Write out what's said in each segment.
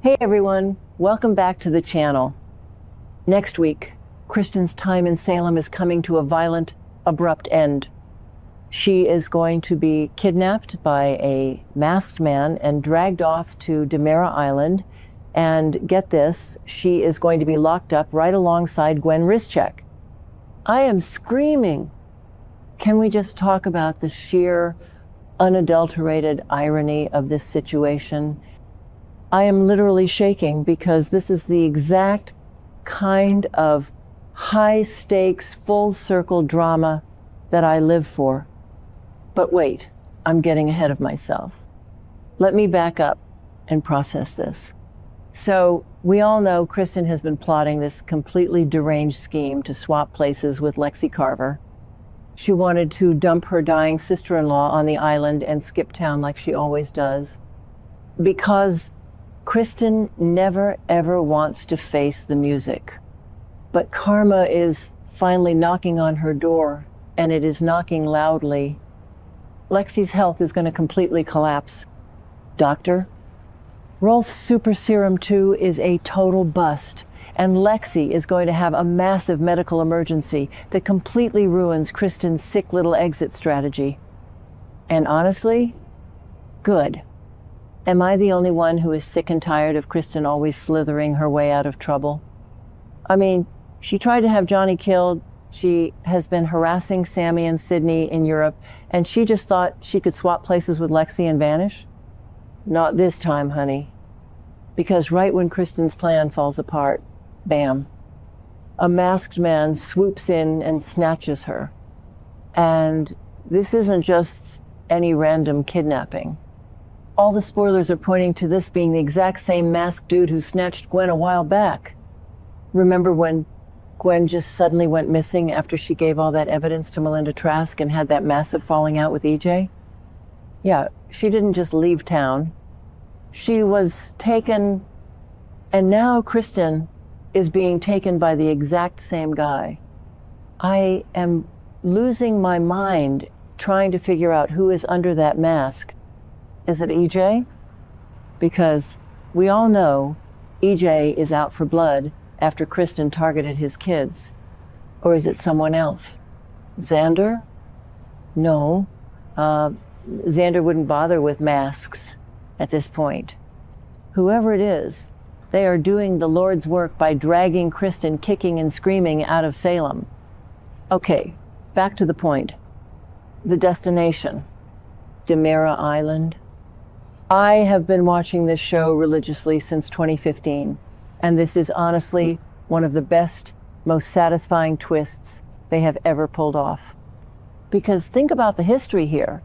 Hey everyone, welcome back to the channel. Next week, Kristen's time in Salem is coming to a violent, abrupt end. She is going to be kidnapped by a masked man and dragged off to DiMera Island. And get this, she is going to be locked up right alongside Gwen Rizczech. I am screaming. Can we just talk about the sheer, unadulterated irony of this situation? I am literally shaking because this is the exact kind of high-stakes, full-circle drama that I live for. But wait, I'm getting ahead of myself. Let me back up and process this. So, we all know Kristen has been plotting this completely deranged scheme to swap places with Lexie Carver. She wanted to dump her dying sister-in-law on the island and skip town like she always does. Because Kristen never ever wants to face the music. But karma is finally knocking on her door, and it is knocking loudly. Lexie's health is going to completely collapse. Doctor, Rolf's super serum 2 is a total bust, and Lexie is going to have a massive medical emergency that completely ruins Kristen's sick little exit strategy. And honestly, good. Am I the only one who is sick and tired of Kristen always slithering her way out of trouble? I mean, she tried to have Johnny killed. She has been harassing Sammy and Sydney in Europe, and she just thought she could swap places with Lexie and vanish? Not this time, honey. Because right when Kristen's plan falls apart, bam, a masked man swoops in and snatches her. And this isn't just any random kidnapping. All the spoilers are pointing to this being the exact same masked dude who snatched Gwen a while back. Remember when Gwen just suddenly went missing after she gave all that evidence to Melinda Trask and had that massive falling out with EJ? Yeah, she didn't just leave town. She was taken, and now Kristen is being taken by the exact same guy. I am losing my mind trying to figure out who is under that mask. Is it EJ? Because we all know EJ is out for blood after Kristen targeted his kids. Or is it someone else? Xander? No. Xander wouldn't bother with masks at this point. Whoever it is, they are doing the Lord's work by dragging Kristen kicking and screaming out of Salem. Okay, back to the point. The destination. DiMera Island. I have been watching this show religiously since 2015, and this is honestly one of the best, most satisfying twists they have ever pulled off. Because think about the history here.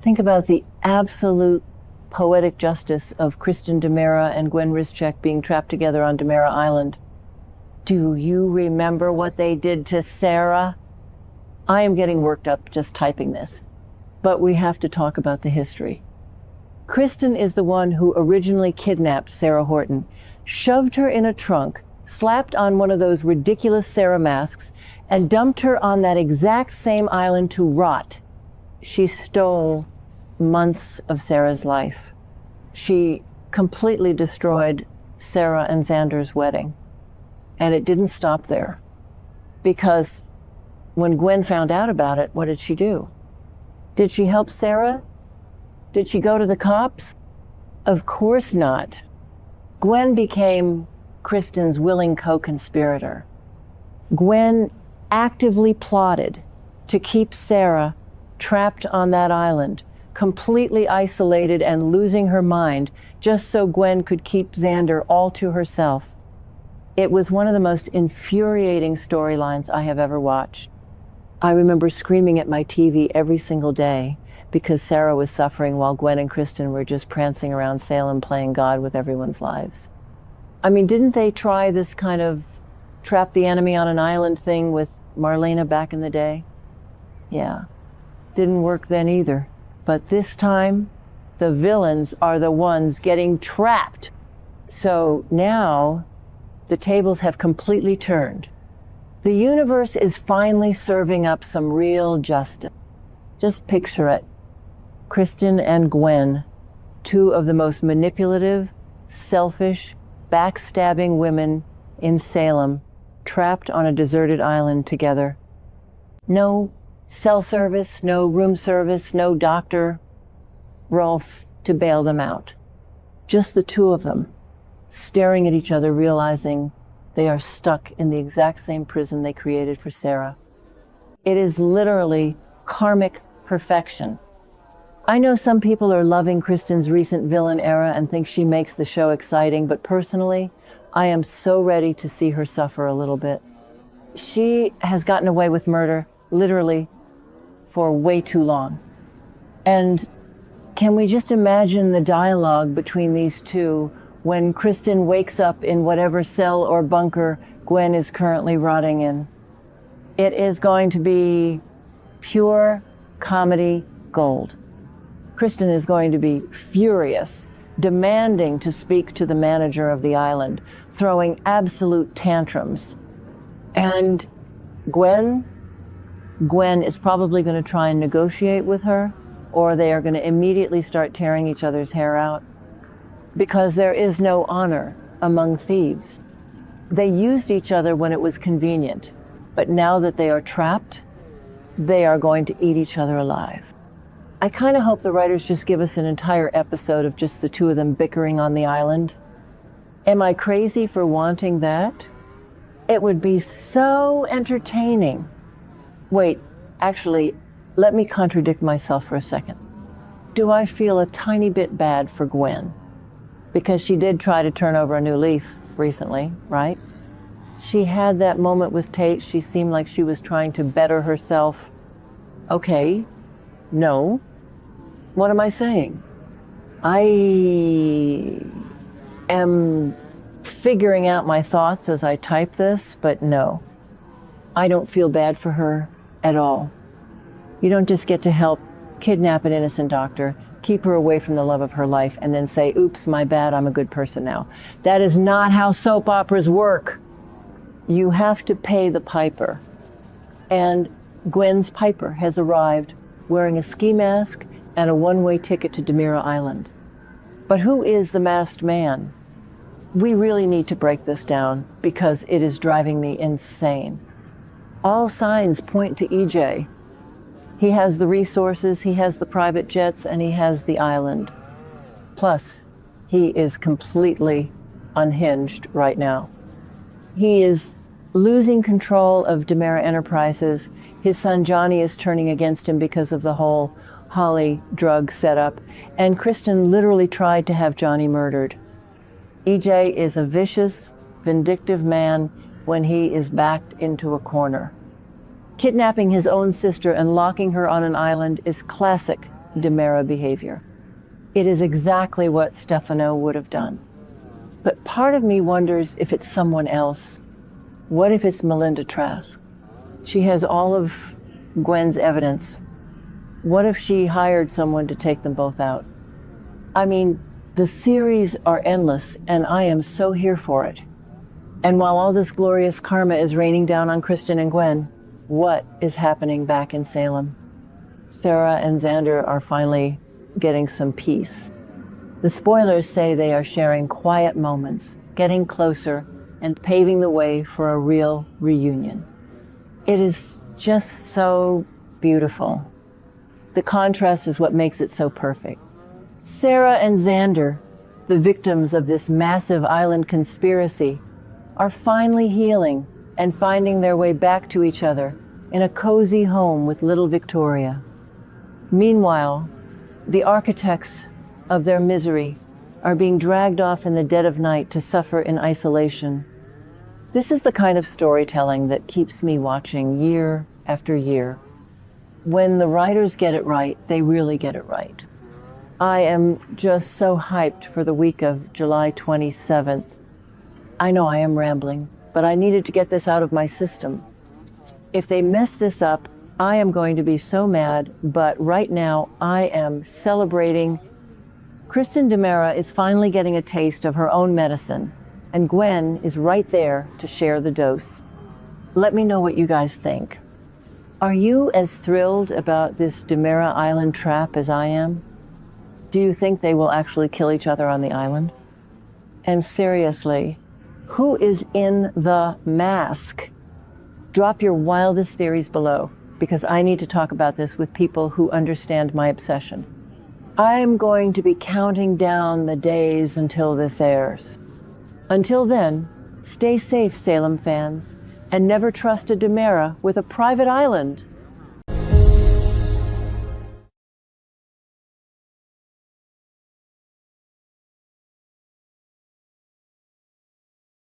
Think about the absolute poetic justice of Kristen DiMera and Gwen Rizczech being trapped together on DiMera Island. Do you remember what they did to Sarah? I am getting worked up just typing this, but we have to talk about the history. Kristen is the one who originally kidnapped Sarah Horton, shoved her in a trunk, slapped on one of those ridiculous Sarah masks, and dumped her on that exact same island to rot. She stole months of Sarah's life. She completely destroyed Sarah and Xander's wedding. And it didn't stop there. Because when Gwen found out about it, what did she do? Did she help Sarah? Did she go to the cops? Of course not. Gwen became Kristen's willing co-conspirator. Gwen actively plotted to keep Sarah trapped on that island, completely isolated and losing her mind, just so Gwen could keep Xander all to herself. It was one of the most infuriating storylines I have ever watched. I remember screaming at my TV every single day because Sarah was suffering while Gwen and Kristen were just prancing around Salem playing God with everyone's lives. I mean, didn't they try this kind of trap the enemy on an island thing with Marlena back in the day? Yeah, didn't work then either. But this time, the villains are the ones getting trapped. So now, the tables have completely turned. The universe is finally serving up some real justice. Just picture it. Kristen and Gwen, two of the most manipulative, selfish, backstabbing women in Salem, trapped on a deserted island together. No cell service, no room service, no Dr. Rolf to bail them out. Just the two of them, staring at each other, realizing they are stuck in the exact same prison they created for Sarah. It is literally karmic perfection. I know some people are loving Kristen's recent villain era and think she makes the show exciting, but personally, I am so ready to see her suffer a little bit. She has gotten away with murder, literally, for way too long. And can we just imagine the dialogue between these two when Kristen wakes up in whatever cell or bunker Gwen is currently rotting in? It is going to be pure comedy gold. Kristen is going to be furious, demanding to speak to the manager of the island, throwing absolute tantrums. And Gwen is probably going to try and negotiate with her, or they are going to immediately start tearing each other's hair out, because there is no honor among thieves. They used each other when it was convenient, but now that they are trapped, they are going to eat each other alive. I kind of hope the writers just give us an entire episode of just the two of them bickering on the island. Am I crazy for wanting that? It would be so entertaining. Wait, actually, let me contradict myself for a second. Do I feel a tiny bit bad for Gwen? Because she did try to turn over a new leaf recently, right? She had that moment with Tate. She seemed like she was trying to better herself. Okay, no. What am I saying? I am figuring out my thoughts as I type this, but no. I don't feel bad for her at all. You don't just get to help kidnap an innocent doctor, keep her away from the love of her life, and then say, oops, my bad, I'm a good person now. That is not how soap operas work. You have to pay the piper. And Gwen's piper has arrived wearing a ski mask and a one-way ticket to DiMera Island. But who is the masked man? We really need to break this down because it is driving me insane. All signs point to EJ. He has the resources, he has the private jets, and he has the island. Plus, he is completely unhinged right now. He is losing control of DiMera Enterprises. His son Johnny is turning against him because of the whole Holly drug setup, and Kristen literally tried to have Johnny murdered. EJ is a vicious, vindictive man when he is backed into a corner. Kidnapping his own sister and locking her on an island is classic DiMera behavior. It is exactly what Stefano would have done. But part of me wonders if it's someone else. What if it's Melinda Trask? She has all of Gwen's evidence. What if she hired someone to take them both out? I mean, the theories are endless, and I am so here for it. And while all this glorious karma is raining down on Kristen and Gwen, what is happening back in Salem? Sarah and Xander are finally getting some peace. The spoilers say they are sharing quiet moments, getting closer, and paving the way for a real reunion. It is just so beautiful. The contrast is what makes it so perfect. Sarah and Xander, the victims of this massive island conspiracy, are finally healing and finding their way back to each other in a cozy home with little Victoria. Meanwhile, the architects of their misery are being dragged off in the dead of night to suffer in isolation. This is the kind of storytelling that keeps me watching year after year. When the writers get it right, they really get it right. I am just so hyped for the week of July 27th. I know I am rambling, but I needed to get this out of my system. If they mess this up, I am going to be so mad, but right now I am celebrating. Kristen DiMera is finally getting a taste of her own medicine, and Gwen is right there to share the dose. Let me know what you guys think. Are you as thrilled about this DiMera Island trap as I am? Do you think they will actually kill each other on the island? And seriously, who is in the mask? Drop your wildest theories below, because I need to talk about this with people who understand my obsession. I'm going to be counting down the days until this airs. Until then, stay safe, Salem fans, and never trust a DiMera with a private island.